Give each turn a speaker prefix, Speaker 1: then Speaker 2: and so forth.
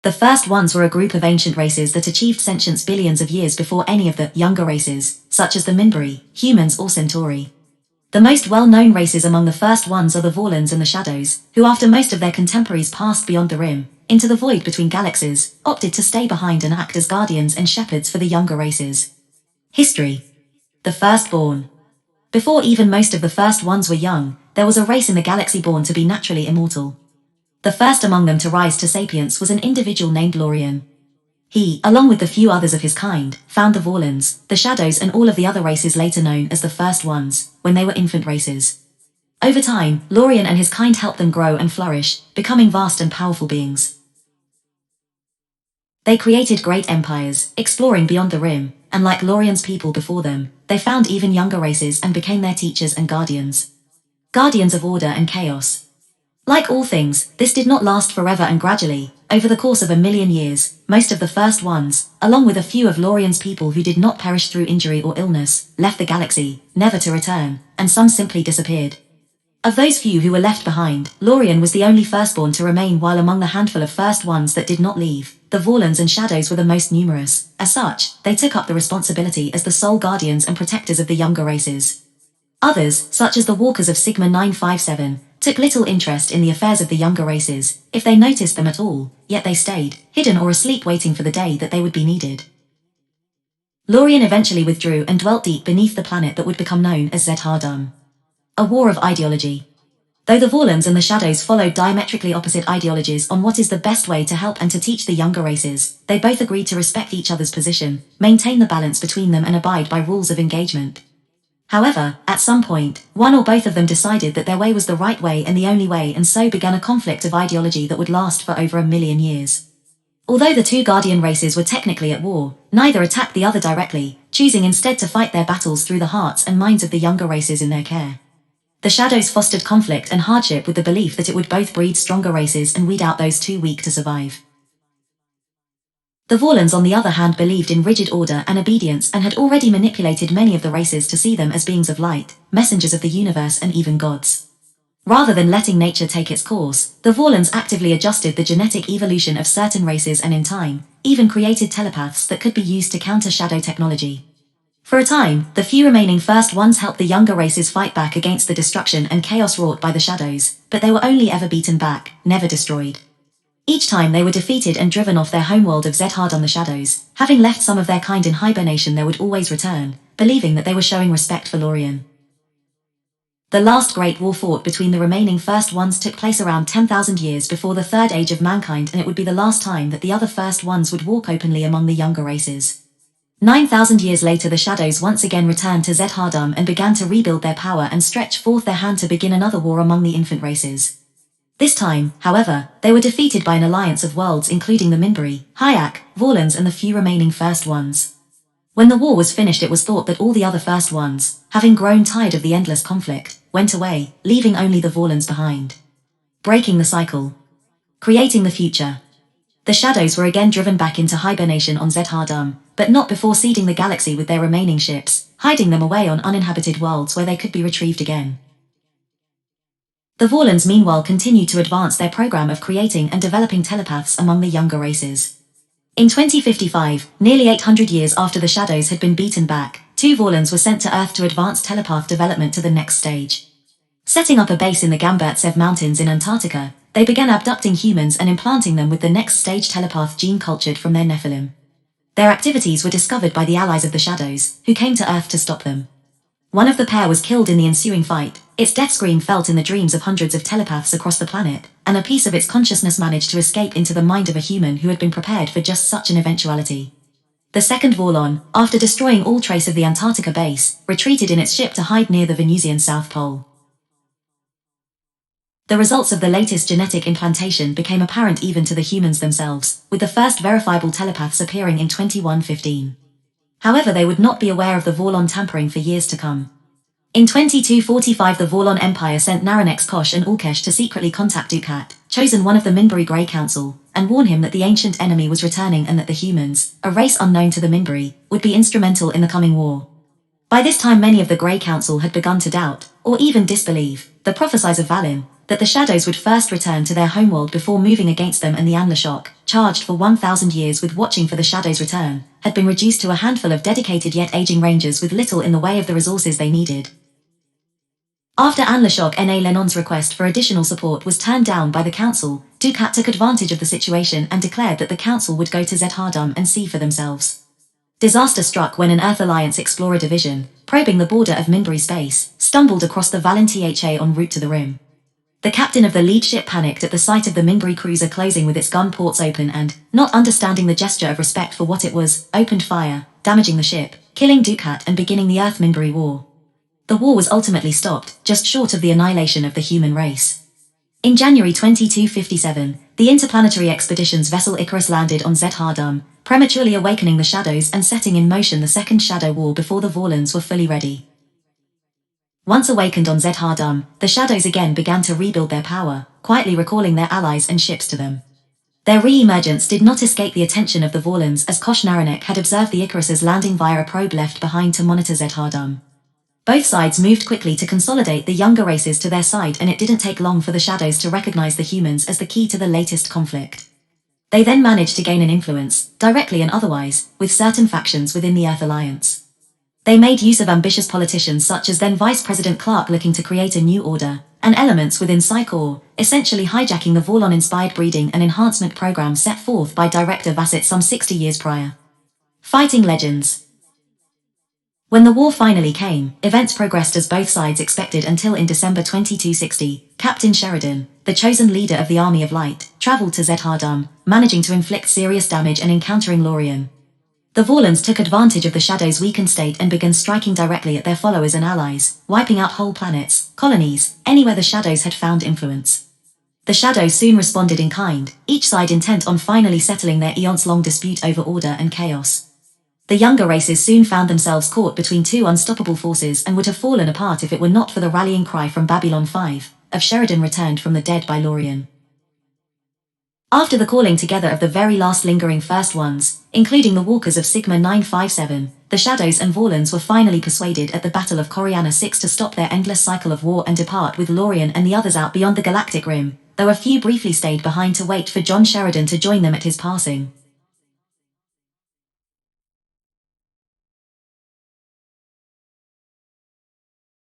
Speaker 1: The first ones were a group of ancient races that achieved sentience billions of years before any of the younger races, such as the Minbari, humans or Centauri. The most well-known races among the first ones are the Vorlons and the Shadows, who after most of their contemporaries passed beyond the rim, into the void between galaxies, opted to stay behind and act as guardians and shepherds for the younger races. History. The firstborn. Before even most of the first ones were young, there was a race in the galaxy born to be naturally immortal. The first among them to rise to sapience was an individual named Lorien. He, along with the few others of his kind, found the Vorlons, the Shadows and all of the other races later known as the First Ones, when they were infant races. Over time, Lorien and his kind helped them grow and flourish, becoming vast and powerful beings. They created great empires, exploring beyond the rim, and like Lorien's people before them, they found even younger races and became their teachers and guardians. Guardians of order and chaos. Like all things, this did not last forever and gradually, over the course of 1,000,000 years, most of the first ones, along with a few of Lorien's people who did not perish through injury or illness, left the galaxy, never to return, and some simply disappeared. Of those few who were left behind, Lorien was the only firstborn to remain, while among the handful of first ones that did not leave, the Vorlons and Shadows were the most numerous. As such, they took up the responsibility as the sole guardians and protectors of the younger races. Others, such as the Walkers of Sigma 957, took little interest in the affairs of the younger races, if they noticed them at all, yet they stayed, hidden or asleep waiting for the day that they would be needed. Lorien eventually withdrew and dwelt deep beneath the planet that would become known as Zethardum. A war of ideology. Though the Vorlons and the Shadows followed diametrically opposite ideologies on what is the best way to help and to teach the younger races, they both agreed to respect each other's position, maintain the balance between them and abide by rules of engagement. However, at some point, one or both of them decided that their way was the right way and the only way, and so began a conflict of ideology that would last for over 1,000,000 years. Although the two guardian races were technically at war, neither attacked the other directly, choosing instead to fight their battles through the hearts and minds of the younger races in their care. The Shadows fostered conflict and hardship with the belief that it would both breed stronger races and weed out those too weak to survive. The Vorlons on the other hand believed in rigid order and obedience and had already manipulated many of the races to see them as beings of light, messengers of the universe and even gods. Rather than letting nature take its course, the Vorlons actively adjusted the genetic evolution of certain races and in time, even created telepaths that could be used to counter shadow technology. For a time, the few remaining first ones helped the younger races fight back against the destruction and chaos wrought by the Shadows, but they were only ever beaten back, never destroyed. Each time they were defeated and driven off their homeworld of Zethardum the Shadows, having left some of their kind in hibernation, they would always return, believing that they were showing respect for Lorien. The last great war fought between the remaining first ones took place around 10,000 years before the third age of mankind, and it would be the last time that the other first ones would walk openly among the younger races. 9,000 years later the Shadows once again returned to Zethardum and began to rebuild their power and stretch forth their hand to begin another war among the infant races. This time, however, they were defeated by an alliance of worlds including the Minbari, Hyak, Vorlons and the few remaining first ones. When the war was finished, it was thought that all the other first ones, having grown tired of the endless conflict, went away, leaving only the Vorlons behind. Breaking the cycle. Creating the future. The Shadows were again driven back into hibernation on Zethardum, but not before seeding the galaxy with their remaining ships, hiding them away on uninhabited worlds where they could be retrieved again. The Vorlons meanwhile continued to advance their program of creating and developing telepaths among the younger races. In 2055, nearly 800 years after the Shadows had been beaten back, two Vorlons were sent to Earth to advance telepath development to the next stage. Setting up a base in the Gambertsev Mountains in Antarctica, they began abducting humans and implanting them with the next stage telepath gene cultured from their Nephilim. Their activities were discovered by the allies of the Shadows, who came to Earth to stop them. One of the pair was killed in the ensuing fight, its death scream felt in the dreams of hundreds of telepaths across the planet, and a piece of its consciousness managed to escape into the mind of a human who had been prepared for just such an eventuality. The second Vorlon, after destroying all trace of the Antarctica base, retreated in its ship to hide near the Venusian South Pole. The results of the latest genetic implantation became apparent even to the humans themselves, with the first verifiable telepaths appearing in 2115. However, they would not be aware of the Vorlon tampering for years to come. In 2245 the Vorlon Empire sent Naranex Kosh and Ulkesh to secretly contact Dukat, chosen one of the Minbari Grey Council, and warn him that the ancient enemy was returning and that the humans, a race unknown to the Minbari, would be instrumental in the coming war. By this time many of the Grey Council had begun to doubt, or even disbelieve, the prophecies of Valin, that the Shadows would first return to their homeworld before moving against them and the Anlashok, charged for 1,000 years with watching for the Shadow's return, had been reduced to a handful of dedicated yet aging rangers with little in the way of the resources they needed. After Anlashok Na Lennon's request for additional support was turned down by the Council, Dukat took advantage of the situation and declared that the Council would go to Zhardam and see for themselves. Disaster struck when an Earth Alliance explorer division, probing the border of Minbari space, stumbled across the Valentha en route to the rim. The captain of the lead ship panicked at the sight of the Minbari cruiser closing with its gun ports open and, not understanding the gesture of respect for what it was, opened fire, damaging the ship, killing Dukat and beginning the Earth-Minbari War. The war was ultimately stopped, just short of the annihilation of the human race. In January 2257, the interplanetary expedition's vessel Icarus landed on Zhardam, prematurely awakening the Shadows and setting in motion the Second Shadow War before the Vorlons were fully ready. Once awakened on Zhardam, the Shadows again began to rebuild their power, quietly recalling their allies and ships to them. Their re-emergence did not escape the attention of the Vorlons as Kosh Naranek had observed the Icarus's landing via a probe left behind to monitor Zhardam. Both sides moved quickly to consolidate the younger races to their side, and it didn't take long for the Shadows to recognize the humans as the key to the latest conflict. They then managed to gain an influence, directly and otherwise, with certain factions within the Earth Alliance. They made use of ambitious politicians such as then Vice President Clark looking to create a new order, and elements within Psychor, essentially hijacking the Vorlon-inspired breeding and enhancement program set forth by Director Vasset some 60 years prior. Fighting legends. When the war finally came, events progressed as both sides expected until in December 2260, Captain Sheridan, the chosen leader of the Army of Light, traveled to Zhardam, managing to inflict serious damage and encountering Lorien. The Vorlons took advantage of the Shadow's weakened state and began striking directly at their followers and allies, wiping out whole planets, colonies, anywhere the Shadows had found influence. The Shadows soon responded in kind, each side intent on finally settling their eons-long dispute over order and chaos. The younger races soon found themselves caught between two unstoppable forces and would have fallen apart if it were not for the rallying cry from Babylon 5, of Sheridan returned from the dead by Lorien. After the calling together of the very last lingering first ones, including the walkers of Sigma 957, the Shadows and Vorlons were finally persuaded at the Battle of Coriana 6 to stop their endless cycle of war and depart with Lorien and the others out beyond the galactic rim, though a few briefly stayed behind to wait for John Sheridan to join them at his passing.